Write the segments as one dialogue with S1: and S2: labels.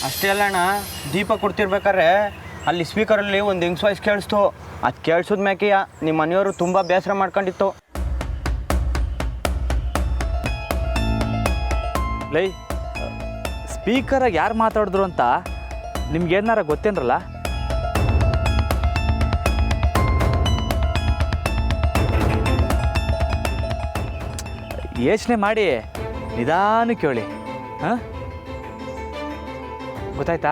S1: ಅಷ್ಟೇ ಅಲ್ಲ ಅಣ್ಣ, ದೀಪ ಕೊಡ್ತಿರ್ಬೇಕಾದ್ರೆ ಅಲ್ಲಿ ಸ್ಪೀಕರಲ್ಲಿ ಒಂದು ಹೆಂಗ್ಸ್ ವಾಯ್ಸ್ ಕೇಳಿಸ್ತು. ಅದು ಕೇಳಿಸಿದ ಮ್ಯಾಕೆಯ ನಿಮ್ಮ ಮನೆಯವರು ತುಂಬ ಬೇಸರ ಮಾಡ್ಕೊಂಡಿತ್ತು.
S2: ಲೈ, ಸ್ಪೀಕರಾಗಿ ಯಾರು ಮಾತಾಡಿದ್ರು ಅಂತ ನಿಮ್ಗೇನಾರ ಗೊತ್ತೇನ್ರಲ್ಲ? ಯೋಚನೆ ಮಾಡಿ ನಿಧಾನಕ್ಕೆ ಹೇಳಿ. ಹಾಂ, ಗೊತ್ತಾಯ್ತಾ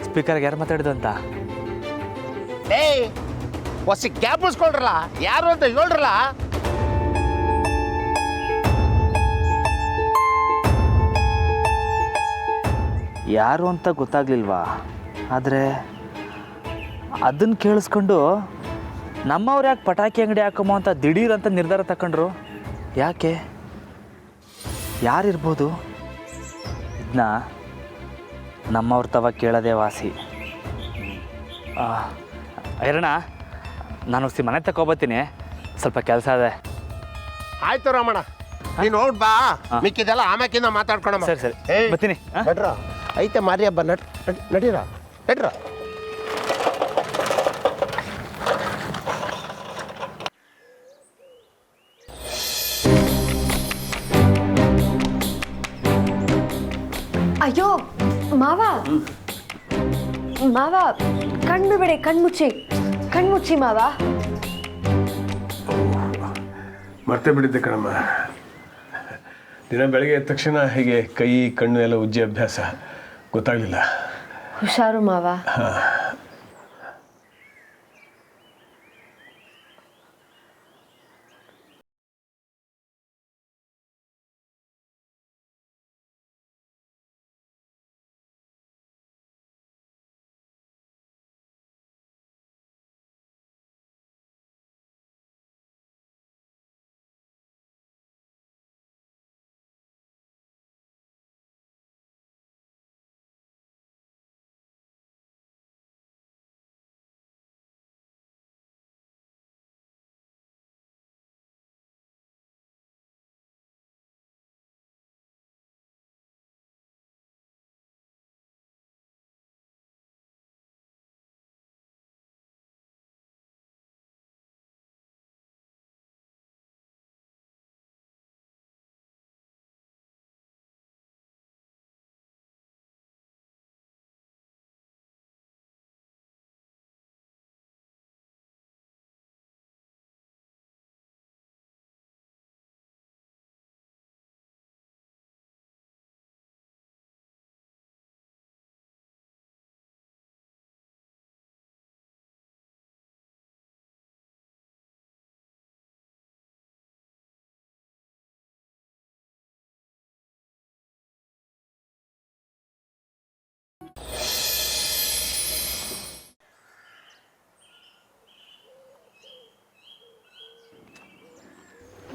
S2: ಸ್ಪೀಕರ್ಗೆ ಯಾರು ಮಾತಾಡಿದ್ದು ಅಂತ?
S3: ಏಯ್, ಹೊಸ ಕ್ಯಾಬ್ ಉಳಿಸ್ಕೊಳ್ರಲ್ಲ, ಯಾರು ಅಂತ ಹೇಳ್ರಲ್ಲ.
S2: ಯಾರು ಅಂತ ಗೊತ್ತಾಗ್ಲಿಲ್ವಾ? ಆದರೆ ಅದನ್ನು ಕೇಳಿಸ್ಕೊಂಡು ನಮ್ಮವ್ರು ಯಾಕೆ ಪಟಾಕಿ ಅಂಗಡಿ ಹಾಕಮ್ಮ ಅಂತ ದಿಢೀರ್ ಅಂತ ನಿರ್ಧಾರ ತಗೊಂಡ್ರು? ಯಾಕೆ? ಯಾರಿರ್ಬೋದು? ಇದನ್ನ ನಮ್ಮವ್ರ ತವ ಕೇಳೋದೇ ವಾಸಿ. ಐರಣ್ಣ, ನಾನು ಮನೆ ತಗೊಬತ್ತೀನಿ, ಸ್ವಲ್ಪ ಕೆಲಸ ಇದೆ.
S3: ಆಯ್ತು ರಾಮಣ್ಣ, ನೀನು ನೋಡ್ ಬಾ, ಮಿಕ್ಕಿದೆಲ್ಲ ಆಮ್ಯಾಕಿಂದ ಮಾತಾಡ್ಕೊಳಮ್ಮ.
S2: ಸರಿ ಸರಿ, ಬರ್ತೀನಿ.
S3: ನಡ್ರ ಐತೆ ಮಾರಿ ಹಬ್ಬ, ನಡೀರ ನಡ್ರ.
S4: ಅಯ್ಯೋ ಮಾವ, ಮಾವ ಕಣ್ಬಿಡಿ, ಕಣ್ಮುಚ್ಚಿ ಮಾವ.
S5: ಮರ್ತೇ ಬಿಟ್ಟಿದ್ದೆ ಕಣಮ್ಮ. ದಿನ ಬೆಳಗ್ಗೆ ಎದ್ದ ತಕ್ಷಣ ಹೀಗೆ ಕೈ ಕಣ್ಣು ಎಲ್ಲ ಉಜ್ಜಿ ಅಭ್ಯಾಸ, ಗೊತ್ತಾಗಲಿಲ್ಲ.
S4: ಹುಷಾರು ಮಾವ.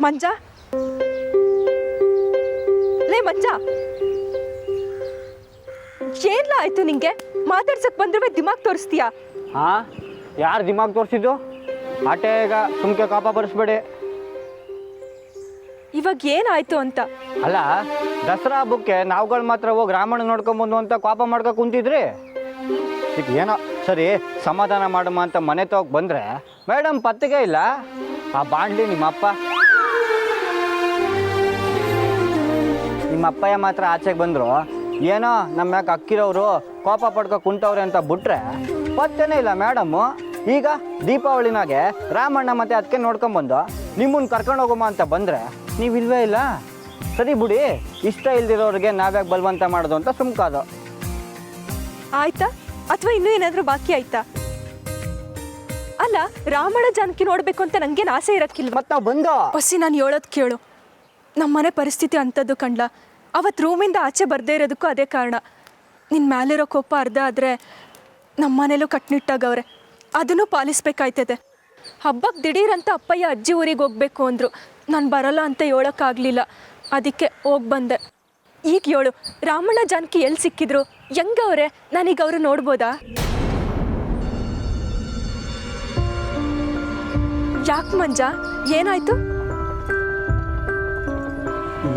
S6: ಮಂಜ, ಲೇ ಮಂಜ, ಏನ್ಲ ಆಯ್ತು ನಿಂಗೆ? ಮಾತಾಡ್ಸಕ್ ಬಂದ್ರೆ ದಿಮಾಗ್ ತೋರಿಸ್ತೀಯಾ?
S1: ಹಾಂ, ಯಾರು ದಿಮಾಗ್ ತೋರಿಸಿದ್ದು? ಆಟೆ ಈಗ ಸುಮ್ಕೆ ಕಾಪ ಬರೆಸ್ಬೇಡಿ.
S6: ಇವಾಗ ಏನಾಯ್ತು ಅಂತ?
S1: ಅಲ್ಲ, ದಸರಾ ಹಬ್ಬಕ್ಕೆ ನಾವುಗಳು ಮಾತ್ರ ಹೋಗಿ ರಾಮಣ್ಣ ನೋಡ್ಕೊಂಬಂದು ಅಂತ ಕೋಪ ಮಾಡ್ಕೊ ಕುಂತಿದ್ರಿ. ಈಗ ಏನೋ ಸರಿ ಸಮಾಧಾನ ಮಾಡಮ್ಮ ಅಂತ ಮನೆ ತಗೋಗಿ ಬಂದರೆ ಮೇಡಮ್ ಪತ್ತೆಗೆ ಇಲ್ಲ. ಆ ಬಾಂಡ್ಲಿ ನಿಮ್ಮ ಅಪ್ಪಯ್ಯ ಮಾತ್ರ ಆಚೆಗೆ ಬಂದರು. ಏನೋ ನಮ್ಮ ಯಾಕೆ ಅಕ್ಕಿರೋರು ಕೋಪ ಪಡ್ಕೊ ಕುಂತವ್ರೆ ಅಂತ ಬಿಟ್ರೆ ಪತ್ತೆನೇ ಇಲ್ಲ ಮೇಡಮ್ಮು. ಈಗ ದೀಪಾವಳಿನಾಗೆ ರಾಮಣ್ಣ ಮತ್ತೆ ಅದಕ್ಕೆ ನೋಡ್ಕೊಂಬಂದು ನಿಮ್ಮನ್ನು ಕರ್ಕೊಂಡು ಹೋಗಮ್ಮ ಅಂತ ಬಂದರೆ ನೀವಿಲ್ವೇ ಇಲ್ಲ. ಸರಿ ಬಿಡಿ, ಇಷ್ಟ ಇಲ್ದಿರೋರಿಗೆ ನಾವ್ಯಾಕೆ ಬಲವಂತ ಮಾಡೋದು ಅಂತ ಸುಮ್ಕಾದು.
S6: ಆಯ್ತಾ ಅಥವಾ ಇನ್ನೂ ಏನಾದರೂ ಬಾಕಿ ಆಯ್ತಾ? ಅಲ್ಲ, ರಾಮಣ್ಣ ಜಾನಕಿ ನೋಡ್ಬೇಕು ಅಂತ ನಂಗೇನು ಆಸೆ ಇರಕ್ಕಿಲ್ಲ.
S1: ಮತ್ತೆ ನಾವು ಬಂದು
S6: ಹೊಸಿ ನಾನು ಹೇಳೋದು ಕೇಳು. ನಮ್ಮ ಮನೆ ಪರಿಸ್ಥಿತಿ ಅಂಥದ್ದು ಕಂಡ್ಲ. ಅವತ್ತು ರೂಮಿಂದ ಆಚೆ ಬರದೇ ಇರೋದಕ್ಕೂ ಅದೇ ಕಾರಣ. ನಿನ್ನ ಮೇಲಿರೋ ಕೋಪ ಅರ್ಧ ಆದರೆ ನಮ್ಮ ಮನೇಲೂ ಕಟ್ನಿಟ್ಟಾಗವ್ರೆ, ಅದನ್ನು ಪಾಲಿಸ್ಬೇಕಾಯ್ತದೆ. ಹಬ್ಬಕ್ಕೆ ದಿಢೀರಂತ ಅಪ್ಪಯ್ಯ ಅಜ್ಜಿ ಊರಿಗೆ ಹೋಗ್ಬೇಕು ಅಂದರು. ನಾನು ಬರಲ್ಲ ಅಂತ ಹೇಳೋಕ್ಕಾಗಲಿಲ್ಲ, ಅದಕ್ಕೆ ಹೋಗಿ ಬಂದೆ. ಈಗ ಹೇಳು, ರಾಮಣ್ಣ ಜಾನಕಿ ಎಲ್ಲಿ ಸಿಕ್ಕಿದ್ರು? ಹೆಂಗವ್ರೆ? ನಾನೀಗ ಅವರು ನೋಡ್ಬೋದಾ? ಯಾಕೆ ಮಂಜ, ಏನಾಯ್ತು?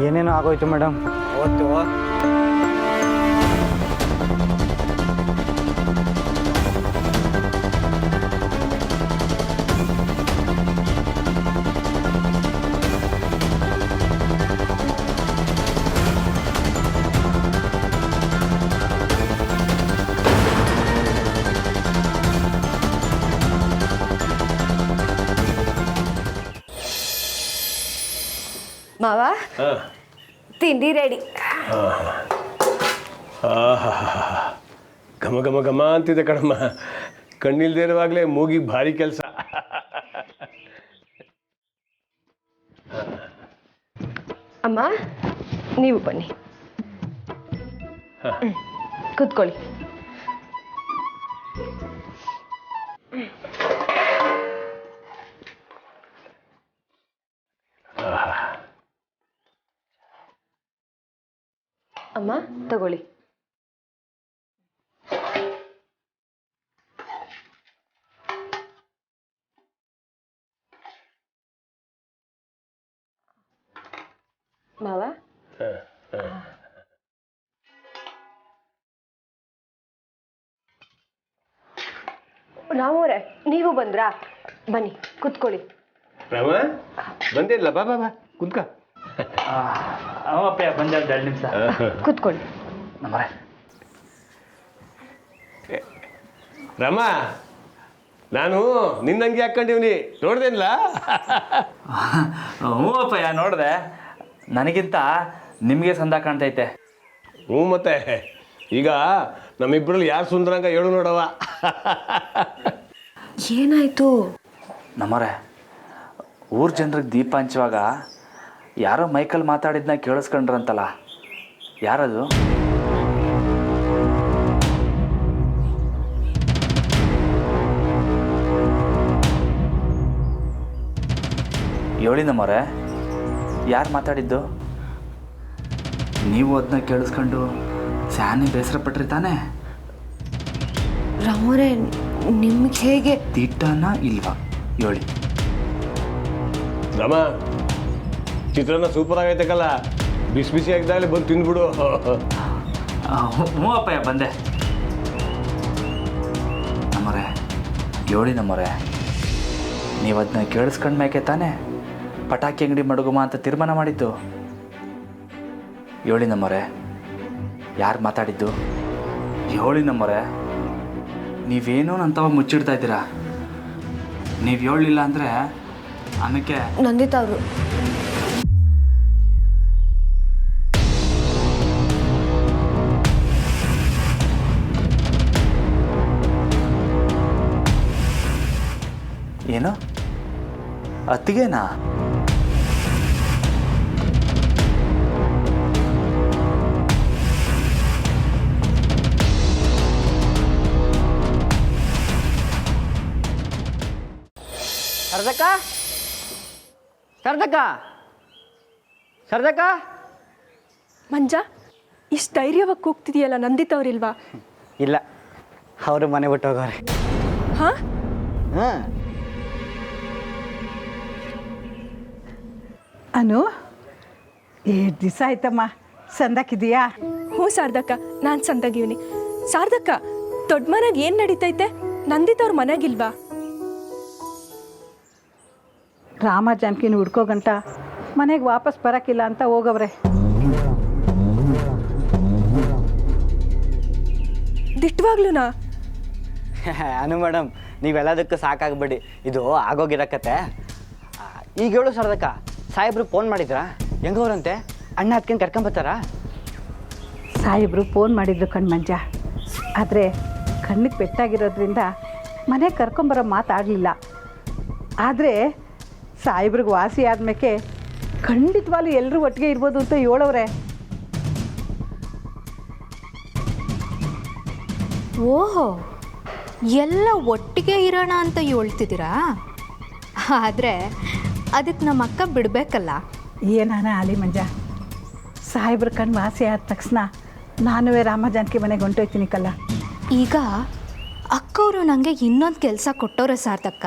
S1: ಏನೇನೋ ಆಗೋಯ್ತು ಮೇಡಮ್. ಅವತ್ತು
S4: ಮಾವ
S5: ಹಾಂ
S4: ತಿಂಡಿ ರೆಡಿ.
S5: ಆಹಾ ಘಮ ಘಮ ಘಮ ಅಂತಿದೆ ಕಣಮ್ಮ. ಕಣ್ಣಿಲ್ದೇ ಇರುವಾಗಲೇ ಮೂಗಿಗೆ ಭಾರಿ ಕೆಲಸ.
S4: ಅಮ್ಮ ನೀವು ಬನ್ನಿ. ಕೂತ್ಕೊಳ್ಳಿ. ಅಮ್ಮ ತಗೊಳ್ಳಿ. ಮಾವ ರಾಮವ್ರೆ ನೀವು ಬಂದ್ರಾ? ಬನ್ನಿ ಕೂತ್ಕೊಳ್ಳಿ.
S5: ರಾಮ ಬಂದೇ ಇಲ್ಲ, ಬಾ ಬಾ ಬಾ ಕುತ್ಕ.
S2: ಅವಪ್ಪ ಬಂದೆ ಒಂದು 2 ನಿಮಿಷ.
S4: ಕೂತ್ಕೊಳ್ಳಿ.
S2: ನಮ್ಮರೆ
S5: ರಾಮ, ನಾನು ನಿನ್ನಂಗೆ ಹಾಕ್ಕೊಂಡಿವ್ನಿ, ನೋಡ್ದೇನಿಲ್ಲ?
S2: ಹ್ಞೂ ಅಪ್ಪಯ್ಯ ನೋಡಿದೆ. ನನಗಿಂತ ನಿಮಗೆ ಸಂದ ಕಾಣ್ತೈತೆ.
S5: ಹ್ಞೂ ಮತ್ತೆ ಈಗ ನಮ್ಮಿಬ್ಬರಲ್ಲಿ ಯಾರು ಸುಂದರಂಗ ಹೇಳು ನೋಡವ.
S4: ಏನಾಯ್ತು?
S2: ನಮ್ಮರೆ ಊರ ಜನರಿಗೆ ದೀಪ ಹಂಚುವಾಗ ಯಾರೋ ಮೈಕಲ್ ಮಾತಾಡಿದ್ನ ಕೇಳಿಸ್ಕೊಂಡ್ರಂತಲ್ಲ, ಯಾರದು? ಹೇಳಿ ನಮ್ಮರೆ, ಯಾರು ಮಾತಾಡಿದ್ದು? ನೀವು ಅದನ್ನ ಕೇಳಿಸ್ಕೊಂಡು ಸ್ಯಾನಿ ಬೇಸರ ಪಟ್ರಿ ತಾನೇ?
S4: ರಾಮವ್ರೆ ನಿಮ್ಗೆ ಹೇಗೆ?
S2: ದಿಟ್ಟನ ಇಲ್ವಾ ಹೇಳಿ.
S5: ರಾಮ, ಚಿತ್ರಾನ್ನ ಸೂಪರ್ ಆಗೈತಕ್ಕಲ್ಲ, ಬಿಸಿ ಬಿಸಿ ಆಗಿದ್ದಾಗಲೇ ಬಂದು ತಿಂದ್ಬಿಡು.
S2: ಹ್ಞೂ ಅಪ್ಪಯ್ಯ ಬಂದೆ. ನಮ್ಮರೆ ಹೇಳಿ ನಮ್ಮರೆ, ನೀವು ಅದನ್ನ ಕೇಳಿಸ್ಕೊಂಡ್ಮೇಕೆ ತಾನೇ ಪಟಾಕಿ ಅಂಗಡಿ ಮಡಗುಮ ಅಂತ ತೀರ್ಮಾನ ಮಾಡಿದ್ದು? ಹೇಳಿ ನಮ್ಮರೆ, ಯಾರು ಮಾತಾಡಿದ್ದು? ಹೇಳಿ ನಮ್ಮರೆ, ನೀವೇನೋ ನಂತವ ಮುಚ್ಚಿಡ್ತಾ ಇದ್ದೀರಾ. ನೀವು ಹೇಳಲಿಲ್ಲ ಅಂದರೆ ಆಮೇಲೆ
S4: ನಂದಿತಾ ಅವರು.
S2: ಏನು ಅತ್ತಿಗೆನಾ?
S1: ಸರ್ದಕ್ಕ, ಸರ್ದಕ್ಕ, ಸರ್ದಕ್ಕ.
S6: ಮಂಜ, ಇಷ್ಟು ಧೈರ್ಯವಾಗಿ ಕೂಗ್ತಿದೆಯಲ್ಲ, ನಂದಿತವ್ರಿಲ್ವಾ?
S1: ಇಲ್ಲ, ಅವರು ಮನೆ ಬಿಟ್ಟು ಹೋಗೋರೆ.
S6: ಹಾಂ?
S1: ಹಾಂ.
S7: ಅನು, 8 ದಿವಸ ಆಯ್ತಮ್ಮ ಸಂದಕ್ಕಿದೆಯಾ?
S6: ಹ್ಞೂ ಶಾರದಕ್ಕ, ನಾನು ಸಂದಾಗಿವ್ನಿ. ಶಾರದಕ್ಕ, ದೊಡ್ಡ ಮನೆಗೆ ಏನು ನಡೀತೈತೆ? ನಂದಿತವ್ರ ಮನೆಗಿಲ್ವಾ?
S7: ರಾಮ ಜಾನಕಿನ ಹುಡ್ಕೋ ಗಂಟ ಮನೆಗೆ ವಾಪಸ್ ಬರೋಕ್ಕಿಲ್ಲ ಅಂತ ಹೋಗವ್ರೆ.
S6: ದಿಟ್ಟವಾಗ್ಲೂನಾ?
S1: ಅನು ಮೇಡಮ್, ನೀವೆಲ್ಲದಕ್ಕೂ ಸಾಕಾಗ್ಬೇಡಿ, ಇದು ಆಗೋಗಿರೋ ಕತೆ. ಈಗ ಹೇಳು ಸರ್ದಕ್ಕ, ಸಾಹೇಬ್ರು ಫೋನ್ ಮಾಡಿದ್ರಾ? ಹೆಂಗವ್ರಂತೆ? ಅಣ್ಣ ಅದಕ್ಕೇನು ಕರ್ಕೊಂಬತ್ತಾರಾ?
S7: ಸಾಹೇಬರು ಫೋನ್ ಮಾಡಿದ್ರು ಕಣ್ಮಂಜ, ಆದರೆ ಕಣ್ಣಿಗೆ ಪೆಟ್ಟಾಗಿರೋದ್ರಿಂದ ಮನೆಗೆ ಕರ್ಕೊಂಬರೋ ಮಾತಾಡಲಿಲ್ಲ. ಆದರೆ ಸಾಹೇಬ್ರಿಗೆ ವಾಸಿ ಆದ್ಮೇಲೆ ಖಂಡಿತವಾಗ್ಲೂ ಎಲ್ಲರೂ ಒಟ್ಟಿಗೆ ಇರ್ಬೋದು ಅಂತ ಹೇಳವ್ರೆ.
S8: ಓಹೋ, ಎಲ್ಲ ಒಟ್ಟಿಗೆ ಇರೋಣ ಅಂತ ಹೇಳ್ತಿದ್ದೀರಾ? ಆದರೆ ಅದಕ್ಕೆ ನಮ್ಮ ಅಕ್ಕ ಬಿಡಬೇಕಲ್ಲ.
S7: ಏನಾನ ಆಲಿ ಮಂಜ, ಸಾಹೇಬ್ರ ಕಣ್ಣು ವಾಸಿ ಆದ ತಕ್ಷಣ ನಾನು ರಾಮ ಜಾನಕಿ ಮನೆಗೆ ಹೊಂಟೋಯ್ತೀನಿ ಕಲ್ಲ.
S8: ಈಗ ಅಕ್ಕವರು ನನಗೆ ಇನ್ನೊಂದು ಕೆಲಸ ಕೊಟ್ಟವ್ರೆ ಸಾರ್ಥಕ್ಕ.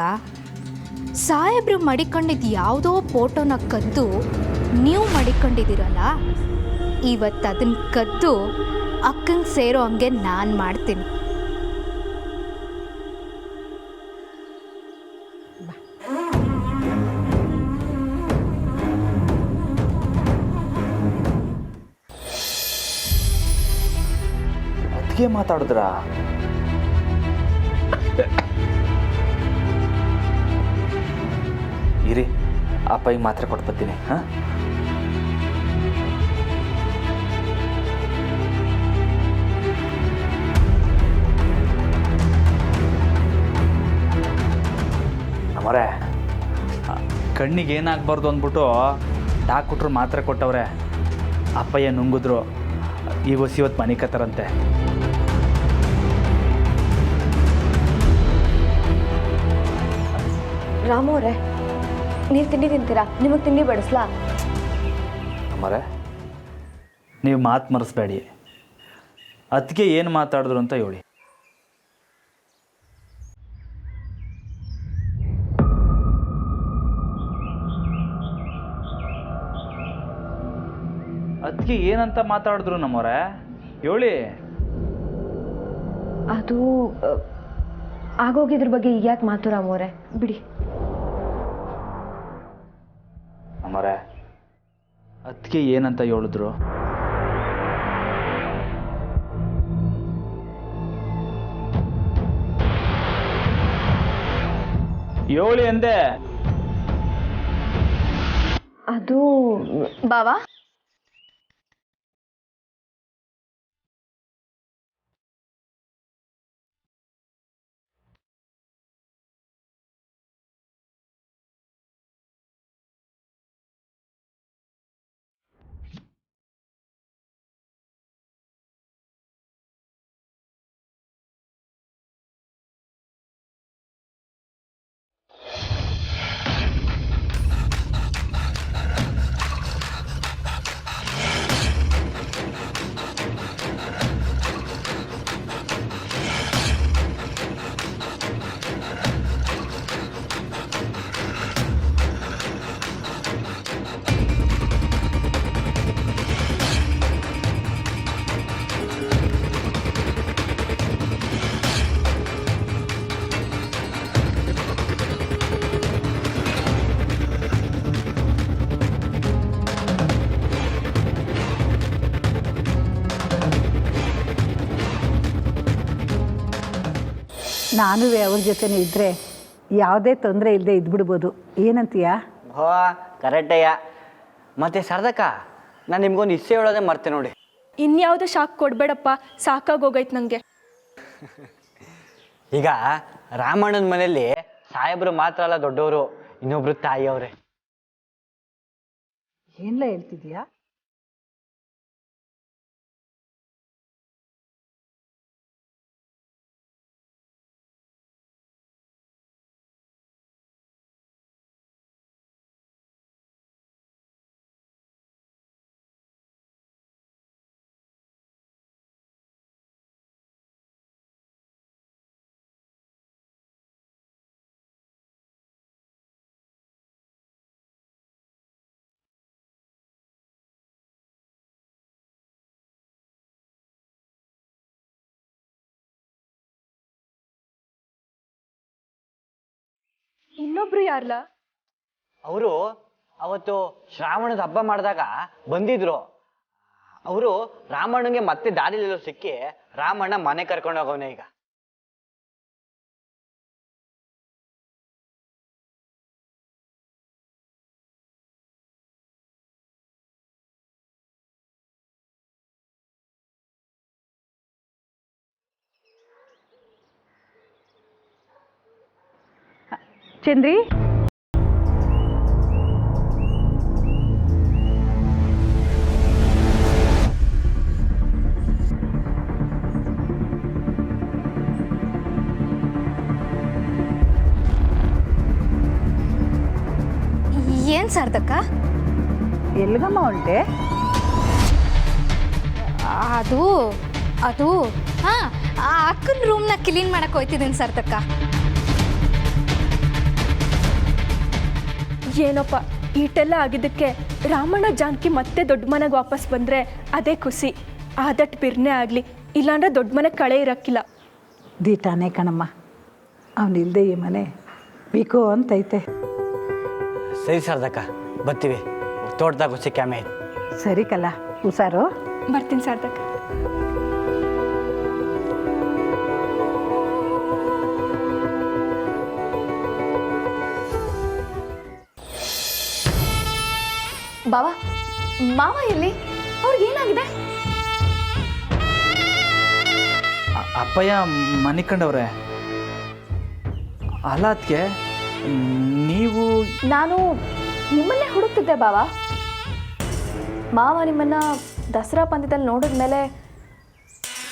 S8: ಸಾಹೇಬ್ರು ಮಡಿಕೊಂಡಿದ್ದು ಯಾವುದೋ ಫೋಟೋನ ಕದ್ದು ನೀವು ಮಡಿಕೊಂಡಿದ್ದೀರಲ್ಲ, ಇವತ್ತು ಅದನ್ನು ಕದ್ದು ಅಕ್ಕಂಗೆ ಸೇರೋ ಹಂಗೆ ನಾನು ಮಾಡ್ತೀನಿ.
S2: ಅದಕ್ಕೆ ಮಾತಾಡಿದ್ರಾ? ಇರಿ, ಅಪ್ಪಗೆ ಮಾತ್ರೆ ಕೊಟ್ಟು ಬರ್ತೀನಿ. ಹಾಂ? ಕಣ್ಣಿಗೆ ಏನಾಗಬಾರ್ದು ಅಂದ್ಬಿಟ್ಟು ಡಾಕ್ಟ್ರು ಮಾತ್ರೆ ಕೊಟ್ಟವ್ರೆ. ಅಪ್ಪಯ್ಯ ನುಂಗಿದ್ರು. ಈ ಹೊಸಿ ಇವತ್ತು ಮನೆ ಕತ್ತಾರಂತೆ.
S4: ರಾಮು ಅವರೇ, ನೀವು ತಿಂಡಿ ತಿಂತೀರಾ? ನಿಮಗೆ ತಿಂಡಿ ಬಡಿಸ್ಲಾ?
S2: ಅಮ್ಮರೇ, ನೀವು ಮಾತು ಮರೆಸ್ಬೇಡಿ. ಅದಕ್ಕೆ ಏನು ಮಾತಾಡಿದ್ರು ಅಂತ ಹೇಳಿ. ಅದಕ್ಕೆ ಏನಂತ ಮಾತಾಡಿದ್ರು ನಮ್ಮವ್ರೆ ಹೇಳಿ.
S4: ಅದು ಆಗೋಗಿದ್ರ ಬಗ್ಗೆ ಈಗ ಯಾಕೆ ಮಾತು ರಾಮು ಅವರೇ, ಬಿಡಿ.
S2: ಅಮ್ಮರೇ, ಅದಕ್ಕೆ ಏನಂತ ಹೇಳಿದ್ರು? ಹೇಳಿ ಅಂದೆ.
S4: ಅದು ಬಾವಾ,
S7: ನಾನು ಅವ್ರ ಜೊತೆನೇ ಇದ್ದರೆ ಯಾವುದೇ ತೊಂದರೆ ಇಲ್ಲದೆ ಇದ್ಬಿಡ್ಬೋದು. ಏನಂತೀಯ?
S1: ಹೋ, ಕರೆಕ್ಟಯ್ಯ. ಮತ್ತೆ ಶಾರದಕ್ಕ, ನಾನು ನಿಮ್ಗೊಂದು ಇಸ್ಸೆ ಹೇಳೋದೇ ಮರ್ತೆ ನೋಡಿ.
S6: ಇನ್ಯಾವುದೋ ಶಾಕ್ ಕೊಡಬೇಡಪ್ಪ, ಸಾಕಾಗೋಗೈತೆ ನನಗೆ.
S1: ಈಗ ರಾಮಣ್ಣನ ಮನೆಯಲ್ಲಿ ಸಾಹೇಬರು ಮಾತ್ರ ಅಲ್ಲ ದೊಡ್ಡವರು, ಇನ್ನೊಬ್ರು ತಾಯಿಯವ್ರೆ.
S7: ಏನೆಲ್ಲ ಹೇಳ್ತಿದ್ಯಾ?
S6: ಇನ್ನೊಬ್ರು ಯಾರ್ಲ?
S1: ಅವರು ಅವತ್ತು ಶ್ರಾವಣದ ಹಬ್ಬ ಮಾಡಿದಾಗ ಬಂದಿದ್ರು. ಅವರು ರಾಮಣ್ಣಂಗೆ ಮತ್ತೆ ದಾರಿಲೆಲ್ಲೋ ಸಿಕ್ಕಿ ರಾಮಣ್ಣ ಮನೆ ಕರ್ಕೊಂಡು ಹೋಗವನೆ ಈಗ.
S7: ಚಂದ್ರಿ,
S8: ಏನು ಶಾರದಕ್ಕ?
S7: ಎಲ್ಗಮ್ಮ ಹೊಂಟೆ?
S8: ಅದು ಅದು ಹಾಂ, ಆ ಅಕ್ಕನ ರೂಮ್ನ ಕ್ಲೀನ್ ಮಾಡಕ್ಕೆ ಹೋಯ್ತಿದ್ದೀನಿ ಶಾರದಕ್ಕ.
S6: ಏನಪ್ಪ, ಈಟೆಲ್ಲ ಆಗಿದ್ದಕ್ಕೆ ರಾಮಣ್ಣ ಜಾನಕಿ ಮತ್ತೆ ದೊಡ್ಡ ಮನೆಗೆ ವಾಪಸ್ ಬಂದರೆ ಅದೇ ಖುಷಿ. ಆದಟ್ಟು ಬಿರ್ನೆ ಆಗಲಿ, ಇಲ್ಲಾಂದ್ರೆ ದೊಡ್ಡ ಮನೆ ಕಳೆ ಇರೋಕ್ಕಿಲ್ಲ.
S7: ದೀಟಾನೇ ಕಣಮ್ಮ, ಅವನಿಲ್ದೆ ಈ ಮನೆ ಬೇಕು ಅಂತೈತೆ.
S1: ಸರಿ ಶಾರದಕ್ಕ, ಬರ್ತೀವಿ. ತೋಟದಾಗ ಹುಸಿ ಕ್ಯಾಮೆ ಐತೆ.
S7: ಸರಿ ಕಲ್ಲ, ಹುಷಾರು.
S6: ಬರ್ತೀನಿ ಶಾರದಕ್ಕ.
S4: ಬಾವಾ, ಮಾವ ಎಲ್ಲಿ? ಅವ್ರಿಗೇನಾಗಿದೆ?
S2: ಅಪ್ಪಯ್ಯ ಮನೆ ಕಂಡವ್ರೆ. ಅಲ್ಲ ಅದಕ್ಕೆ ನೀವು?
S4: ನಾನು ನಿಮ್ಮನ್ನೇ ಹುಡುಕ್ತಿದ್ದೆ ಬಾವ. ಮಾವ ನಿಮ್ಮನ್ನು ದಸರಾ ಪಂದ್ಯದಲ್ಲಿ ನೋಡಿದ್ಮೇಲೆ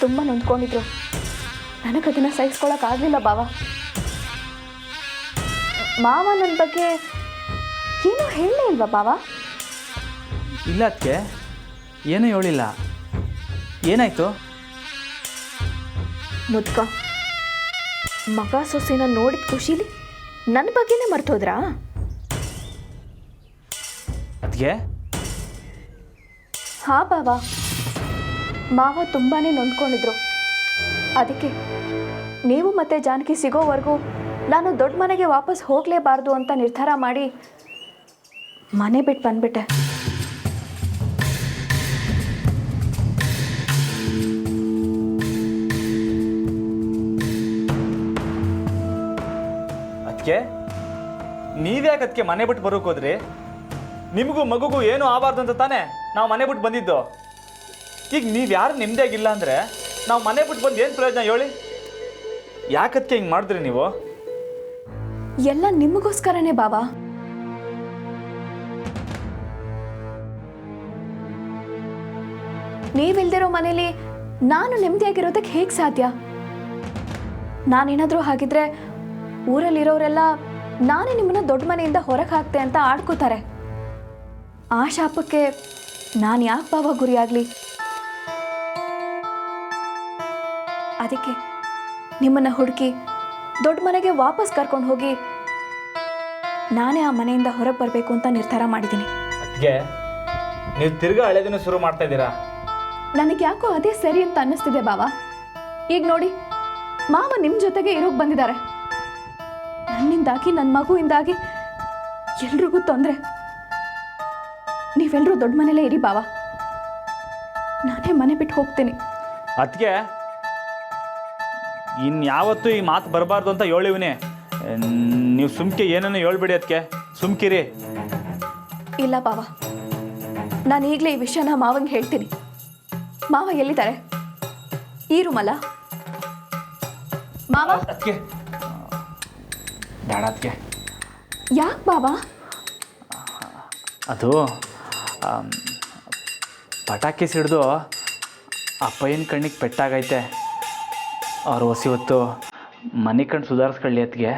S4: ತುಂಬ ನೊಂದ್ಕೊಂಡಿದ್ರು. ನನಗದನ್ನು ಸಹಿಸ್ಕೊಳಕ್ಕಾಗಲಿಲ್ಲ ಬಾವ. ಮಾವ ನನ್ನ ಬಗ್ಗೆ ಏನೂ ಹೇಳಲೇ ಇಲ್ವಾ ಬಾವ?
S2: ಇಲ್ಲ ಅದಕ್ಕೆ ಏನೂ ಹೇಳಿಲ್ಲ. ಏನಾಯಿತು?
S4: ಮುದ್ಕ ಮಗ ಸೊಸೆನ ನೋಡಿದ ಖುಷಿಲಿ ನನ್ನ ಬಗ್ಗೆನೇ ಮರ್ತೋದ್ರಾ?
S2: ಅದಕ್ಕೆ
S4: ಹಾಂ ಬಾವ, ಮಾವ ತುಂಬಾ ನೊಂದ್ಕೊಂಡಿದ್ರು. ಅದಕ್ಕೆ ನೀವು ಮತ್ತೆ ಜಾನಕಿ ಸಿಗೋವರೆಗೂ ನಾನು ದೊಡ್ಡ ಮನೆಗೆ ವಾಪಸ್ ಹೋಗಲೇಬಾರ್ದು ಅಂತ ನಿರ್ಧಾರ ಮಾಡಿ ಮನೆ ಬಿಟ್ಟು ಬಂದ್ಬಿಟ್ಟೆ.
S2: ಅದಕ್ಕೆ ನೀವ್ಯಾಕೆ ಅದಕ್ಕೆ ಮನೆ ಬಿಟ್ಟು ಬರೋಕೆ ಹೋದ್ರಿ? ನಿಮಗೂ ಮಗುಗೂ ಏನೂ ಆಗಬಾರ್ದು ಅಂತ ತಾನೇ ನಾವು ಮನೆ ಬಿಟ್ಟು ಬಂದಿದ್ದು. ಈಗ ನೀವು ಯಾರು ನಿಮ್ಮದಾಗಿಲ್ಲ ಅಂದರೆ ನಾವು ಮನೆ ಬಿಟ್ಟು ಬಂದು ಏನು ಪ್ರಯೋಜನ ಹೇಳಿ? ಯಾಕದಕ್ಕೆ ಹಿಂಗೆ ಮಾಡಿದ್ರಿ ನೀವು?
S4: ಎಲ್ಲ ನಿಮಗೋಸ್ಕರನೇ ಬಾವ. ನೀವಿಲ್ದಿರೋ ಮನೇಲಿ ನಾನು ನೆಮ್ಮದಿಯಾಗಿರೋದಕ್ಕೆ ಹೇಗೆ ಸಾಧ್ಯ? ನಾನೇನಾದರೂ ಹಾಗಿದ್ರೆ ಊರಲ್ಲಿರೋರೆಲ್ಲ ನಾನೇ ನಿಮ್ಮನ್ನ ದೊಡ್ಡ ಮನೆಯಿಂದ ಹೊರಗೆ ಹಾಕ್ತೆ ಅಂತ ಆಡ್ಕೋತಾರೆ. ಆ ಶಾಪಕ್ಕೆ ನಾನು ಯಾಕೆ ಬಾವ ಗುರಿಯಾಗಲಿ? ಅದಕ್ಕೆ ನಿಮ್ಮನ್ನು ಹುಡುಕಿ ದೊಡ್ಡ ಮನೆಗೆ ವಾಪಸ್ ಕರ್ಕೊಂಡು ಹೋಗಿ ನಾನೇ ಆ ಮನೆಯಿಂದ ಹೊರಗೆ ಬರಬೇಕು ಅಂತ ನಿರ್ಧಾರ ಮಾಡಿದ್ದೀನಿ.
S2: ಅದಕ್ಕೆ ನೀವು ತಿರ್ಗಾ ಹಳೆದಿನ ಶುರು ಮಾಡ್ತಾ ಇದ್ದೀರಾ?
S4: ನನಗೆ ಯಾಕೋ ಅದೇ ಸರಿ ಅಂತ ಅನ್ನಿಸ್ತಿದೆ ಬಾವ. ಈಗ ನೋಡಿ, ಮಾವ ನಿಮ್ಮ ಜೊತೆಗೆ ಇರೋಕೆ ಬಂದಿದ್ದಾರೆ. ನನ್ನಿಂದಾಗಿ ನನ್ನ ಮಗುವಿಂದಾಗಿ ಎಲ್ರಿಗೂ ತೊಂದರೆ. ನೀವೆಲ್ಲರೂ ದೊಡ್ಡ ಮನೇಲೇ ಇರಿ ಬಾವ, ನಾನೇ ಮನೆ ಬಿಟ್ಟು ಹೋಗ್ತೀನಿ.
S2: ಅದಕ್ಕೆ ಇನ್ಯಾವತ್ತೂ ಈ ಮಾತು ಬರಬಾರ್ದು ಅಂತ ಹೇಳಿವಿನಿ. ನೀವು ಸುಮ್ಕೆ ಏನನ್ನು ಹೇಳ್ಬೇಡಿ. ಅದಕ್ಕೆ ಸುಮ್ಕಿರಿ.
S4: ಇಲ್ಲ ಬಾವ, ನಾನು ಈಗಲೇ ಈ ವಿಷಯನ ಮಾವಂಗೆ ಹೇಳ್ತೀನಿ. ಮಾವ ಎಲ್ಲಿದ್ದಾರೆ? ಈ ರೂಮಲ್ಲ ಮಾವ?
S2: ಅದಕ್ಕೆ ಬೇಡ. ಅದಕ್ಕೆ
S4: ಯಾಕೆ ಬಾವ?
S2: ಅದು ಪಟಾಕಿ ಸಿಡ್ದು ಅಪ್ಪಯ್ಯನ ಕಣ್ಣಿಗೆ ಪೆಟ್ಟಾಗೈತೆ. ಅವ್ರು ಹೊಸಿ ಹೊತ್ತು ಮನೆ ಕಣ್ಣು ಸುಧಾರಿಸ್ಕೊಳ್ಳಿ ಅದಕ್ಕೆ.